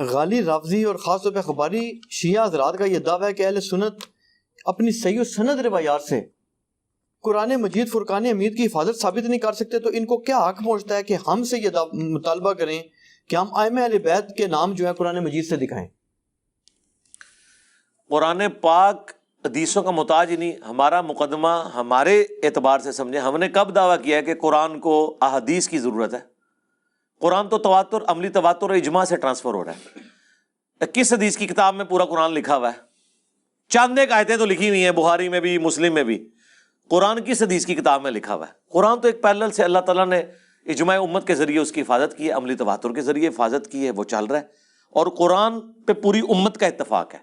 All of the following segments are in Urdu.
غالی رافضی اور خاص طور پہ اخباری شیعہ حضرات کا یہ دعویٰ ہے کہ اہل سنت اپنی صحیح و سند روایات سے قرآن مجید فرقان حمید کی حفاظت ثابت نہیں کر سکتے، تو ان کو کیا حق پہنچتا ہے کہ ہم سے یہ مطالبہ کریں کہ ہم ائمہ اہل بیت کے نام جو ہے قرآن مجید سے دکھائیں؟ قرآن پاک حدیثوں کا محتاج ہی نہیں. ہمارا مقدمہ ہمارے اعتبار سے سمجھیں، ہم نے کب دعویٰ کیا ہے کہ قرآن کو احادیث کی ضرورت ہے؟ قرآن تو تواتر، عملی تواتر اور اجماع سے ٹرانسفر ہو رہا ہے. کس حدیث کی کتاب میں پورا قرآن لکھا ہوا ہے؟ چند ایک آیتیں تو لکھی ہوئی ہیں بخاری میں بھی مسلم میں بھی. قرآن کس حدیث کی کتاب میں لکھا ہوا ہے؟ قرآن تو ایک پیرلل سے اللہ تعالیٰ نے اجماع امت کے ذریعے اس کی حفاظت کی ہے، عملی تواتر کے ذریعے حفاظت کی ہے، وہ چل رہا ہے. اور قرآن پہ پوری امت کا اتفاق ہے.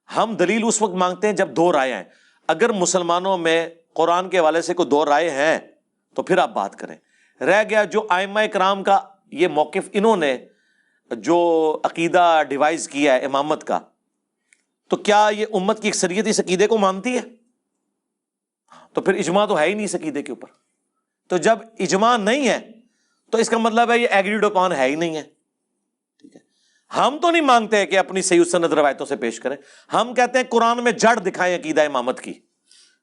ہم دلیل اس وقت مانگتے ہیں جب دو رائے ہیں. اگر مسلمانوں میں قرآن کے حوالے سے کوئی دو رائے ہیں تو پھر آپ بات کریں. رہ گیا جو ائمہ کرام کا یہ موقف، انہوں نے جو عقیدہ ڈیوائز کیا ہے امامت کا، تو کیا یہ امت کی اکثریت اس عقیدے کو مانتی ہے؟ تو پھر اجماع تو ہے ہی نہیں اس عقیدے کے اوپر. تو جب اجماع نہیں ہے تو اس کا مطلب ہے یہ ایگریڈ اپان ہے ہی نہیں ہے. ٹھیک ہے، ہم تو نہیں مانگتے کہ اپنی صحیح سند روایتوں سے پیش کریں. ہم کہتے ہیں قرآن میں جڑ دکھائیں عقیدہ امامت کی.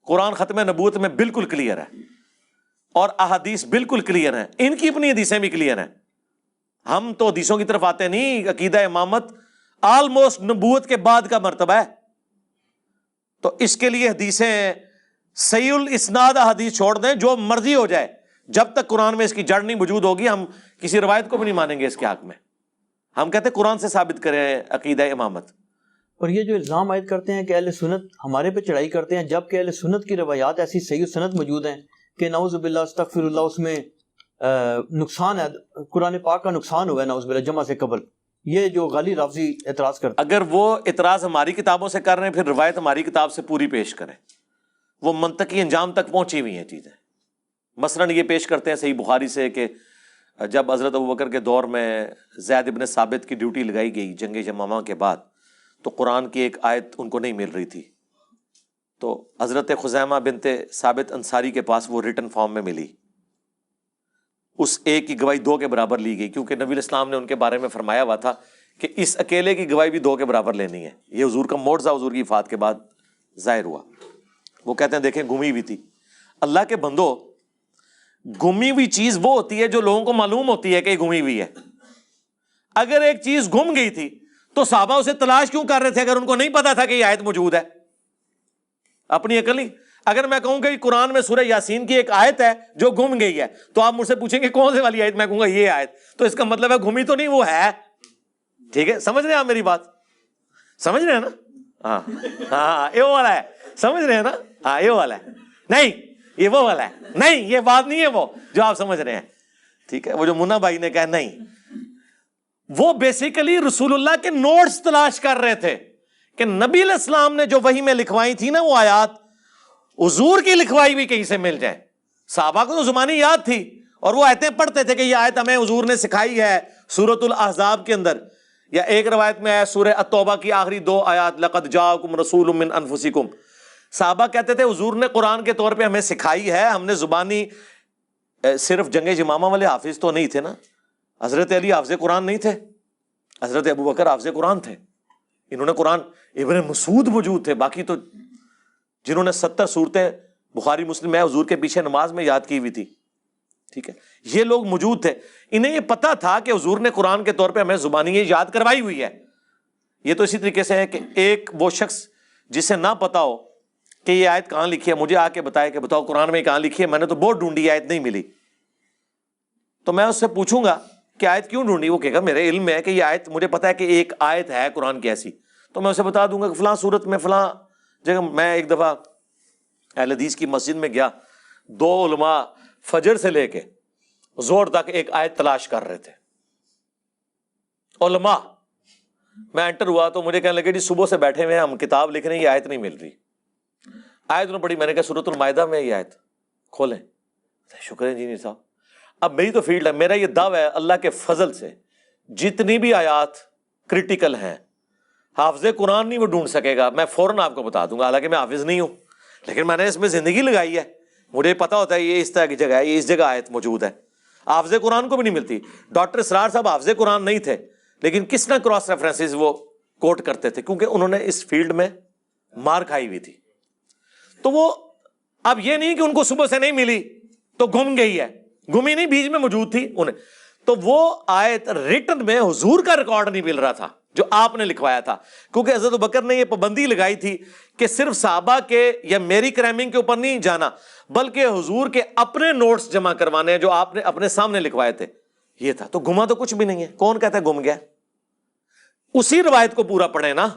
قرآن ختم نبوت میں بالکل کلیئر ہے اور احادیث بالکل کلیئر ہیں، ان کی اپنی حدیثیں بھی کلیئر ہیں. ہم تو حدیثوں کی طرف آتے نہیں. عقیدہ امامت آلموسٹ نبوت کے بعد کا مرتبہ ہے. تو اس کے لیے حدیثیں صحیح الاسناد احادیث چھوڑ دیں، جو مرضی ہو جائے، جب تک قرآن میں اس کی جڑ نہیں موجود ہوگی ہم کسی روایت کو بھی نہیں مانیں گے اس کے حق میں. ہم کہتے ہیں قرآن سے ثابت کریں عقیدہ امامت. اور یہ جو الزام عائد کرتے ہیں کہ اہل سنت ہمارے پہ چڑھائی کرتے ہیں، جبکہ اہل سنت کی روایات ایسی صحیح سند موجود ہیں کہ نعوذ باللہ استغفر اللہ اس میں نقصان ہے، قرآن پاک کا نقصان ہوا ہے نعوذ باللہ جمع سے قبل. یہ جو غالی رافضی اعتراض کرتے ہیں، اگر وہ اعتراض ہماری کتابوں سے کر رہے ہیں پھر روایت ہماری کتاب سے پوری پیش کریں. وہ منطقی انجام تک پہنچی ہوئی ہیں چیزیں. مثلاً یہ پیش کرتے ہیں صحیح بخاری سے کہ جب حضرت ابوبکر کے دور میں زید ابن ثابت کی ڈیوٹی لگائی گئی جنگ یمامہ کے بعد، تو قرآن کی ایک آیت ان کو نہیں مل رہی تھی، تو حضرت خزیمہ بنت ثابت انصاری کے پاس وہ ریٹن فارم میں ملی. اس ایک کی گواہی دو کے برابر لی گئی، کیونکہ نبی الاسلام نے ان کے بارے میں فرمایا ہوا تھا کہ اس اکیلے کی گواہی بھی دو کے برابر لینی ہے. یہ حضور کا معجزہ حضور کی وفات کے بعد ظاہر ہوا. وہ کہتے ہیں دیکھیں گمی ہوئی تھی. اللہ کے بندو، گمی ہوئی چیز وہ ہوتی ہے جو لوگوں کو معلوم ہوتی ہے کہ یہ گمی ہوئی ہے. اگر ایک چیز گم گئی تھی تو صحابہ اسے تلاش کیوں کر رہے تھے اگر ان کو نہیں پتا تھا کہ یہ آیت موجود ہے؟ اپنی عقل ہی. اگر میں کہوں کہ قرآن میں سورہ یاسین کی ایک آیت ہے جو گم گئی ہے تو آپ مجھ سے پوچھیں گے کون سی والی آیت؟ میں کہوں گا یہ آیت. تو اس کا مطلب ہے گمی تو نہیں، وہ ہے. ٹھیک ہے، سمجھ رہے ہیں آپ میری بات؟ سمجھ رہے ہیں نا؟ ہاں ہاں، یہ والا ہے. سمجھ رہے ہیں نا؟ ہاں یہ والا ہے. نہیں یہ وہ والا ہے. نہیں یہ بات نہیں ہے وہ جو آپ سمجھ رہے ہیں. ٹھیک ہے، وہ جو منا بھائی نے کہا نہیں، وہ بیسیکلی رسول اللہ کے نوٹس تلاش کر رہے تھے کہ نبی علیہ السلام نے جو وحی میں لکھوائی تھی نا وہ آیات، حضور کی لکھوائی بھی کہیں سے مل جائے. صحابہ کو تو زبانی یاد تھی اور وہ آیتیں پڑھتے تھے کہ یہ آیت ہمیں حضور نے سکھائی ہے سورۃ الاحزاب کے اندر، یا ایک روایت میں ہے سورہ التوبہ کی آخری دو آیات لقد جاءکم رسول من انفسکم. صحابہ کہتے تھے حضور نے قرآن کے طور پہ ہمیں سکھائی ہے، ہم نے زبانی صرف جنگ یمامہ والے حافظ تو نہیں تھے نا. حضرت علی حافظ قرآن نہیں تھے، حضرت ابوبکر حافظ قرآن تھے. انہوں نے قرآن، ابن مسعود موجود تھے، باقی تو جنہوں نے 70 صورتیں بخاری مسلم میں حضور کے پیچھے نماز میں یاد کی ہوئی تھی. ٹھیک ہے، یہ لوگ موجود تھے. انہیں یہ پتا تھا کہ حضور نے قرآن کے طور پہ ہمیں زبانی یہ یاد کروائی ہوئی ہے. یہ تو اسی طریقے سے ہے کہ ایک وہ شخص جسے نہ پتا ہو کہ یہ آیت کہاں لکھی ہے مجھے آ کے بتائے کہ بتاؤ قرآن میں کہاں لکھی ہے، میں نے تو بہت ڈھونڈی آیت نہیں ملی. تو میں اس سے پوچھوں گا کہ آیت کیوں ڈھونڈی؟ وہ کہے گا میرے علم میں ہے کہ یہ آیت، مجھے پتا ہے کہ ایک آیت ہے قرآن کی ایسی، تو میں اسے بتا دوں گا کہ فلاں صورت میں فلاں جگہ. میں ایک دفعہ اہل حدیث کی مسجد میں گیا، دو علماء فجر سے لے کے زور تک ایک آیت تلاش کر رہے تھے علماء. میں انٹر ہوا تو مجھے کہنے لگے جی صبح سے بیٹھے ہوئے ہیں ہم کتاب لکھ رہے ہیں، یہ آیت نہیں مل رہی. آیت نے پڑھی، میں نے کہا سورۃ المائدہ میں یہ آیت کھولیں. شکر ہے انجینئر صاحب. اب میری تو فیلڈ ہے، میرا یہ دعویٰ ہے اللہ کے فضل سے جتنی بھی آیات کریٹیکل ہیں حافظ قرآن نہیں وہ ڈھونڈ سکے گا. میں فوراً آپ کو بتا دوں گا، حالانکہ میں حافظ نہیں ہوں لیکن میں نے اس میں زندگی لگائی ہے، مجھے پتا ہوتا ہے یہ اس طرح کی جگہ ہے، یہ اس جگہ آیت موجود ہے. حافظ قرآن کو بھی نہیں ملتی. ڈاکٹر اسرار صاحب حافظ قرآن نہیں تھے لیکن کس نہ کراس ریفرنسز وہ کوٹ کرتے تھے، کیونکہ انہوں نے اس فیلڈ میں مار کھائی ہوئی تھی. تو وہ اب یہ نہیں کہ ان کو صبح سے نہیں ملی تو گم گئی ہے، گمی نہیں، بیچ میں موجود تھی انہیں. تو وہ آیت ریٹن میں حضور کا ریکارڈ نہیں مل رہا تھا جو آپ نے لکھوایا تھا، کیونکہ حضرت ابوبکر نے یہ پابندی لگائی تھی کہ صرف صحابہ کے یا میری کرائمنگ کے اوپر نہیں جانا، بلکہ حضور کے اپنے نوٹس جمع کروانے جو آپ نے اپنے سامنے لکھوائے تھے. یہ تھا. تو گما تو کچھ بھی نہیں ہے. کون کہتا ہے گم گیا؟ اسی روایت کو پورا پڑھیں نا.